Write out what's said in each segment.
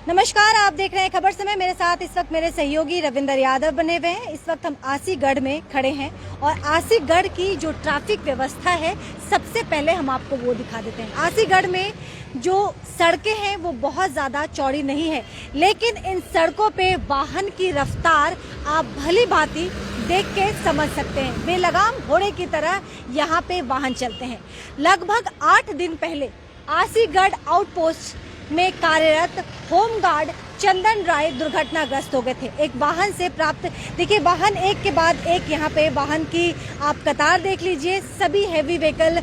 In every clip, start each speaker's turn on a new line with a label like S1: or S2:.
S1: नमस्कार, आप देख रहे हैं खबर समय। मेरे साथ इस वक्त मेरे सहयोगी रविंदर यादव बने हुए हैं। इस वक्त हम आसीगढ़ में खड़े हैं और आसीगढ़ की जो ट्रैफिक व्यवस्था है सबसे पहले हम आपको वो दिखा देते हैं। आसीगढ़ में जो सड़कें हैं वो बहुत ज़्यादा चौड़ी नहीं है, लेकिन इन सड़कों पे वाहन की रफ्तार आप भली भांति देख के समझ सकते हैं। बेलगाम घोड़े की तरह यहाँ पे वाहन चलते हैं। लगभग 8 दिन पहले आसीगढ़ आउटपोस्ट में कार्यरत होमगार्ड चंदन राय दुर्घटनाग्रस्त हो गए थे। एक वाहन से प्राप्त, देखिए वाहन एक के बाद एक, यहाँ पे वाहन की आप कतार देख लीजिए। सभी हैवी व्हीकल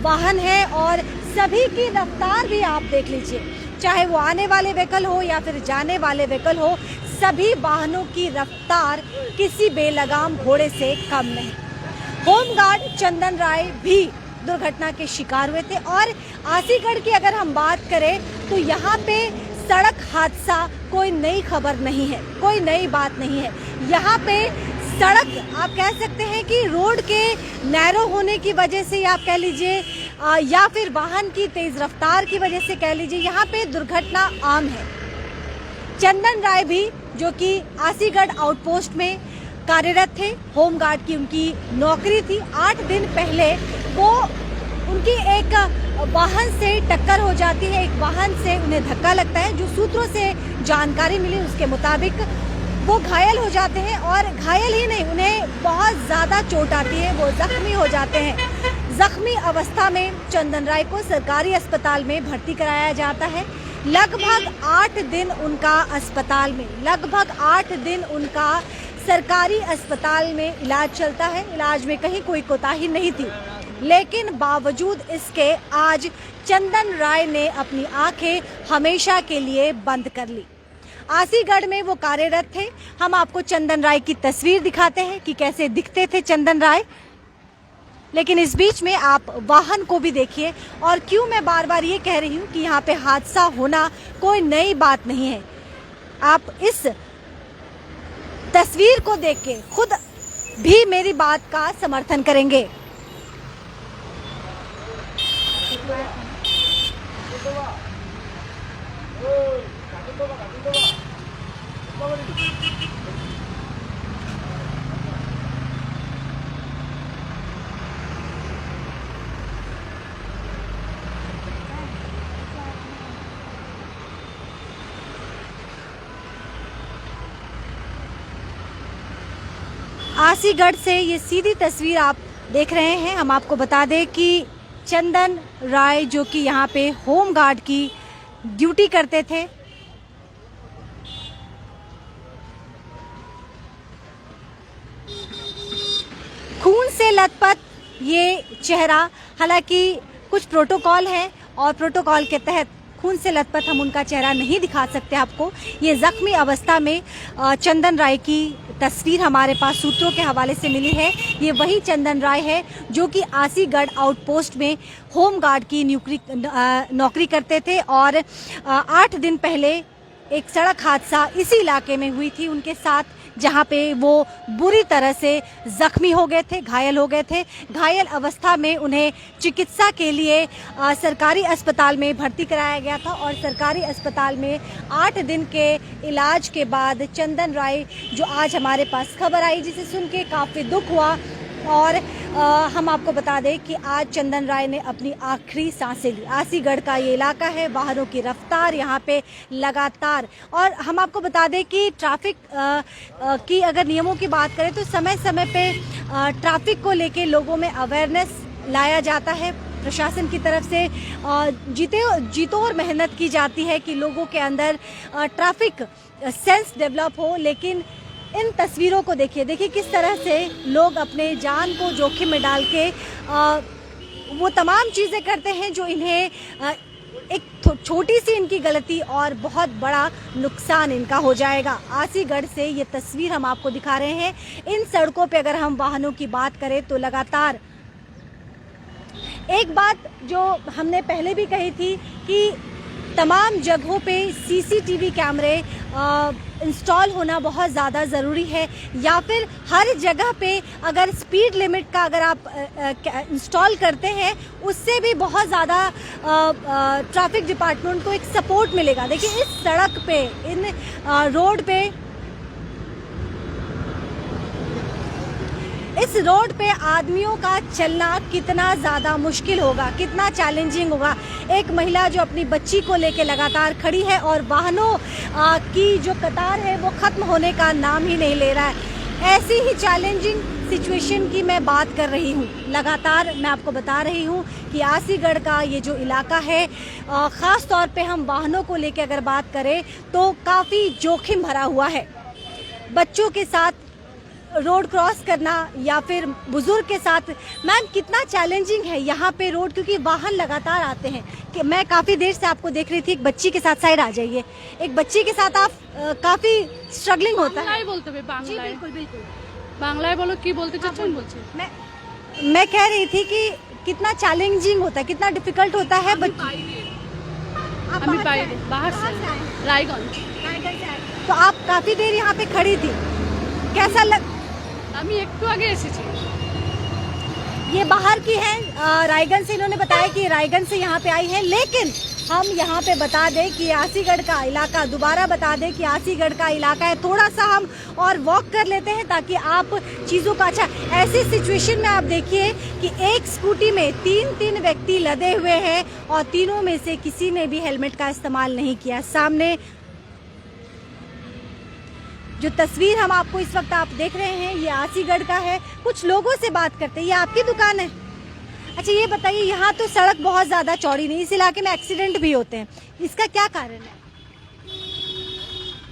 S1: वाहन है और सभी की रफ्तार भी आप देख लीजिए, चाहे वो आने वाले व्हीकल हो या फिर जाने वाले व्हीकल हो, सभी वाहनों की रफ्तार किसी बेलगाम घोड़े से कम नहीं। होमगार्ड चंदन राय भी दुर्घटना के शिकार हुए थे। और आसीगढ़ की अगर हम बात करें तो यहाँ पे सड़क हादसा कोई नई खबर नहीं है, कोई नई बात नहीं है। यहाँ पे सड़क आप कह सकते हैं कि रोड के नैरो होने की वजह से आप कह लीजिए या फिर वाहन की तेज रफ्तार की वजह से कह लीजिए, यहाँ पे दुर्घटना आम है। चंदन राय भी जो कि आसीगढ़ आउटपोस्ट में कार्यरत थे, होमगार्ड की उनकी नौकरी थी। 8 दिन पहले वो उनकी एक वाहन से टक्कर हो जाती है, एक वाहन से उन्हें धक्का लगता है। जो सूत्रों से जानकारी मिली उसके मुताबिक वो घायल हो जाते हैं और घायल ही नहीं, उन्हें बहुत ज़्यादा चोट आती है, वो जख्मी हो जाते हैं। जख्मी अवस्था में चंदन राय को सरकारी अस्पताल में भर्ती कराया जाता है। लगभग 8 दिन उनका अस्पताल में, लगभग 8 दिन उनका सरकारी अस्पताल में इलाज चलता है। इलाज में कहीं कोई कोताही नहीं थी, लेकिन बावजूद इसके आज चंदन राय ने अपनी आंखें हमेशा के लिए बंद कर ली। आसीगढ़ में वो कार्यरत थे। हम आपको चंदन राय की तस्वीर दिखाते हैं कि कैसे दिखते थे चंदन राय। लेकिन इस बीच में आप वाहन को भी देखिए। और क्यों मैं बार बार ये कह रही हूँ कि यहाँ पे हादसा होना कोई नई बात नहीं है। आप इस तस्वीर को देख के खुद भी मेरी बात का समर्थन करेंगे। आसीगढ़ से ये सीधी तस्वीर आप देख रहे हैं। हम आपको बता दें कि चंदन राय जो कि यहाँ पे होमगार्ड की ड्यूटी करते थे, खून से लथपथ ये चेहरा, हालांकि कुछ प्रोटोकॉल है और प्रोटोकॉल के तहत खून से लथपथ हम उनका चेहरा नहीं दिखा सकते आपको। ये जख्मी अवस्था में चंदन राय की तस्वीर हमारे पास सूत्रों के हवाले से मिली है। ये वही चंदन राय है जो कि आसीगढ़ आउटपोस्ट में होमगार्ड की नौकरी करते थे और 8 दिन पहले एक सड़क हादसा इसी इलाके में हुई थी उनके साथ, जहां पे वो बुरी तरह से जख्मी हो गए थे, घायल हो गए थे। घायल अवस्था में उन्हें चिकित्सा के लिए सरकारी अस्पताल में भर्ती कराया गया था और सरकारी अस्पताल में 8 दिन के इलाज के बाद चंदन राय जो आज हमारे पास खबर आई, जिसे सुन के काफ़ी दुख हुआ। और हम आपको बता दें कि आज चंदन राय ने अपनी आखिरी सांसें ली। आसीगढ़ का ये इलाका है, वाहनों की रफ्तार यहाँ पे लगातार। और हम आपको बता दें कि ट्रैफिक की अगर नियमों की बात करें तो समय समय पे ट्रैफिक को लेके लोगों में अवेयरनेस लाया जाता है। प्रशासन की तरफ से जीतो और मेहनत की जाती है कि लोगों के अंदर ट्रैफिक सेंस डेवलप हो। लेकिन इन तस्वीरों को देखिए किस तरह से लोग अपने जान को जोखिम में डाल के वो तमाम चीज़ें करते हैं जो इन्हें एक छोटी सी इनकी गलती और बहुत बड़ा नुकसान इनका हो जाएगा। आसीगढ़ से ये तस्वीर हम आपको दिखा रहे हैं। इन सड़कों पे अगर हम वाहनों की बात करें तो लगातार एक बात जो हमने पहले भी कही थी कि तमाम जगहों पे सीसीटीवी कैमरे इंस्टॉल होना बहुत ज़्यादा ज़रूरी है, या फिर हर जगह पे अगर स्पीड लिमिट का अगर आप इंस्टॉल करते हैं उससे भी बहुत ज़्यादा ट्रैफिक डिपार्टमेंट को एक सपोर्ट मिलेगा। देखिए इस सड़क पे, इन रोड पे, इस रोड पे आदमियों का चलना कितना ज़्यादा मुश्किल होगा, कितना चैलेंजिंग होगा। एक महिला जो अपनी बच्ची को लेके लगातार खड़ी है और वाहनों की जो कतार है वो ख़त्म होने का नाम ही नहीं ले रहा है। ऐसी ही चैलेंजिंग सिचुएशन की मैं बात कर रही हूँ। लगातार मैं आपको बता रही हूँ कि आसीगढ़ का ये जो इलाका है, ख़ास तौर पे हम वाहनों को लेके अगर बात करें तो काफ़ी जोखिम भरा हुआ है। बच्चों के साथ रोड क्रॉस करना या फिर बुजुर्ग के साथ, मैम कितना चैलेंजिंग है यहाँ पे रोड, क्योंकि वाहन लगातार आते हैं। कि मैं काफ़ी देर से आपको देख रही थी, एक बच्ची के साथ, साइड आ जाइए, एक बच्ची के साथ आप काफ़ी स्ट्रगलिंग होता है।
S2: बोलते हुए
S1: जी बिल्कुल बिल्कुल,
S2: बांग्लाয় बोलो की बोलते चाচ্ছেন বলছি।
S1: मैं कह रही थी कि कितना चैलेंजिंग होता है, कितना डिफिकल्ट होता है।
S2: আমি বাইরে बाहर से रायगंज।
S1: तो आप काफ़ी देर यहाँ पे खड़ी थी, कैसा लग?
S2: আমি একটু আগে এসেছি।
S1: ये बाहर की है, रायगंज से, इन्होंने बताया कि रायगंज से यहाँ पे आई है। लेकिन हम यहाँ पे बता दें कि आसीगढ़ का इलाका, दोबारा बता दें कि आसीगढ़ का इलाका है। थोड़ा सा हम और वॉक कर लेते हैं ताकि आप चीज़ों का, अच्छा ऐसी सिचुएशन में आप देखिए कि एक स्कूटी में तीन व्यक्ति लदे हुए हैं और तीनों में से किसी ने भी हेलमेट का इस्तेमाल नहीं किया। सामने जो तस्वीर हम आपको इस वक्त आप देख रहे हैं ये आसीगढ़ का है। कुछ लोगों से बात करते हैं। ये आपकी दुकान है? अच्छा ये बताइए, यहाँ तो सड़क बहुत ज़्यादा चौड़ी नहीं, इस इलाके में एक्सीडेंट भी होते हैं, इसका क्या कारण है?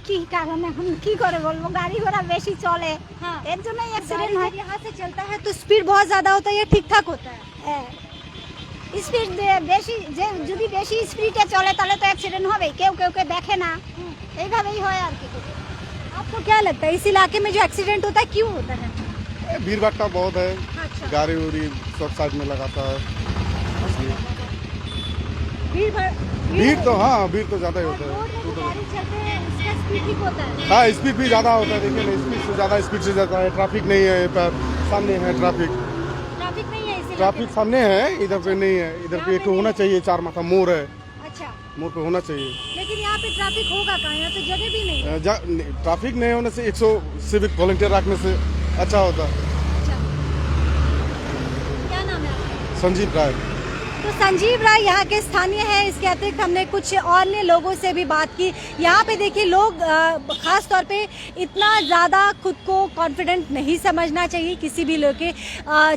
S3: কি কারণে এখন কি করে বলবো, গাড়ি ঘোড়া বেশি চলে,
S1: हाँ,
S3: এর জন্যই
S1: गाड़ी
S3: অ্যাক্সিডেন্ট হয়।
S1: जब यहाँ से चलता है तो स्पीड बहुत ज़्यादा होता है या ठीक ठाक होता है?
S3: স্পিড বেশি, যে যদি বেশি স্পিডে চলে তাহলে তো অ্যাক্সিডেন্ট হবে, কেউ দেখে না, এইভাবেই হয় আর কি।
S1: आपको क्या लगता है इस इलाके में जो एक्सीडेंट होता है क्यों होता है?
S4: भीड़ भट्टा बहुत है,
S1: अच्छा,
S4: गाड़ी उड़ी सब साइड में लगाता है इसलिए। भीड़ तो हाँ, भीड़ तो ज़्यादा ही होता है।
S1: गाड़ी चलते हैं इसका स्पीड ठीक होता है।
S4: हाँ स्पीड भी ज़्यादा होता है, देखिए ना स्पीड से ज़्यादा स्पीड से जाता है। ट्रैफिक नहीं है पर सामने है ट्रैफिक,
S1: ट्रैफिक नहीं है इस
S4: ट्रैफिक सामने है, इधर पे नहीं है। इधर पे एक होना चाहिए, चार माथा मोड़ है,
S1: अच्छा,
S4: मोड़ पे होना चाहिए।
S1: लेकिन यहाँ पे ट्रैफिक होगा कहाँ? यहाँ तो जगह भी नहीं है।
S4: ट्रैफिक नहीं होने से 100 सिविक वॉलंटियर रखने से अच्छा होता।
S1: अच्छा, क्या नाम है आपका?
S4: संजीव राय।
S1: तो संजीव राय यहाँ के स्थानीय हैं। इसके अतिरिक्त हमने कुछ अन्य लोगों से भी बात की। यहाँ पे देखिए लोग खास तौर पे इतना ज़्यादा खुद को कॉन्फिडेंट नहीं समझना चाहिए किसी भी लोग के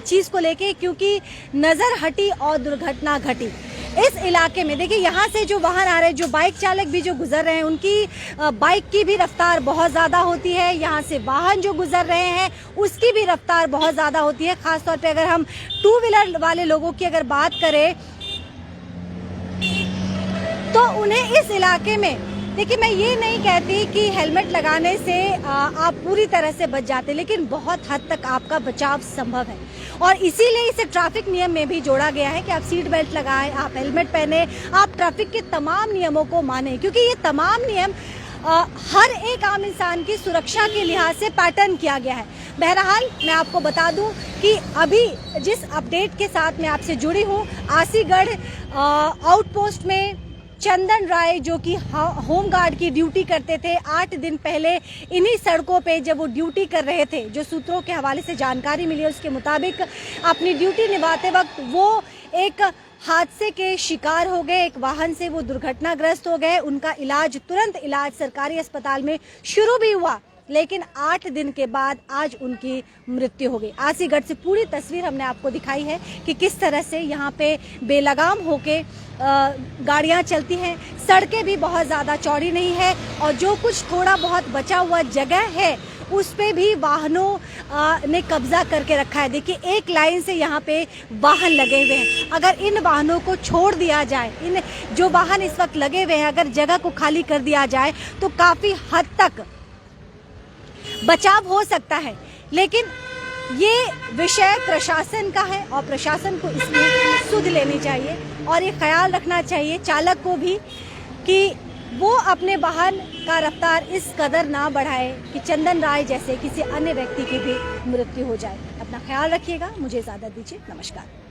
S1: चीज़ को लेके, क्योंकि नज़र हटी और दुर्घटना घटी। इस इलाके में देखिए यहाँ से जो वाहन आ रहे हैं, जो बाइक चालक भी जो गुजर रहे हैं, उनकी बाइक की भी रफ्तार बहुत ज़्यादा होती है। यहाँ से वाहन जो गुजर रहे हैं उसकी भी रफ्तार बहुत ज़्यादा होती है। ख़ास तौर पे अगर हम टू व्हीलर वाले लोगों की अगर बात करें तो उन्हें इस इलाके में, देखिए मैं ये नहीं कहती कि हेलमेट लगाने से आप पूरी तरह से बच जाते, लेकिन बहुत हद तक आपका बचाव संभव है और इसीलिए इसे ट्रैफिक नियम में भी जोड़ा गया है कि आप सीट बेल्ट लगाएं, आप हेलमेट पहने, आप ट्रैफिक के तमाम नियमों को मानें, क्योंकि ये तमाम नियम हर एक आम इंसान की सुरक्षा के लिहाज से पैटर्न किया गया है। बहरहाल मैं आपको बता दूं कि अभी जिस अपडेट के साथ मैं आपसे जुड़ी हूं, आसीगढ़ आउटपोस्ट में चंदन राय जो कि होम गार्ड की ड्यूटी करते थे, 8 दिन पहले इन्हीं सड़कों पे जब वो ड्यूटी कर रहे थे, जो सूत्रों के हवाले से जानकारी मिली है उसके मुताबिक अपनी ड्यूटी निभाते वक्त वो एक हादसे के शिकार हो गए। एक वाहन से वो दुर्घटनाग्रस्त हो गए। उनका इलाज, तुरंत इलाज सरकारी अस्पताल में शुरू भी हुआ, लेकिन 8 दिन के बाद आज उनकी मृत्यु हो गई। आसीगढ़ से पूरी तस्वीर हमने आपको दिखाई है कि किस तरह से यहाँ पे बेलगाम होके गाड़ियाँ चलती हैं। सड़कें भी बहुत ज़्यादा चौड़ी नहीं है और जो कुछ थोड़ा बहुत बचा हुआ जगह है उस पे भी वाहनों ने कब्जा करके रखा है। देखिए एक लाइन से यहाँ पे वाहन लगे हुए हैं। अगर इन वाहनों को छोड़ दिया जाए, इन जो वाहन इस वक्त लगे हुए हैं अगर जगह को खाली कर दिया जाए तो काफ़ी हद तक बचाव हो सकता है। लेकिन ये विषय प्रशासन का है और प्रशासन को इसमें सुध लेनी चाहिए और ये ख्याल रखना चाहिए चालक को भी कि वो अपने वाहन का रफ्तार इस कदर ना बढ़ाए कि चंदन राय जैसे किसी अन्य व्यक्ति की भी मृत्यु हो जाए। अपना ख्याल रखिएगा, मुझे इजाजत दीजिए, नमस्कार।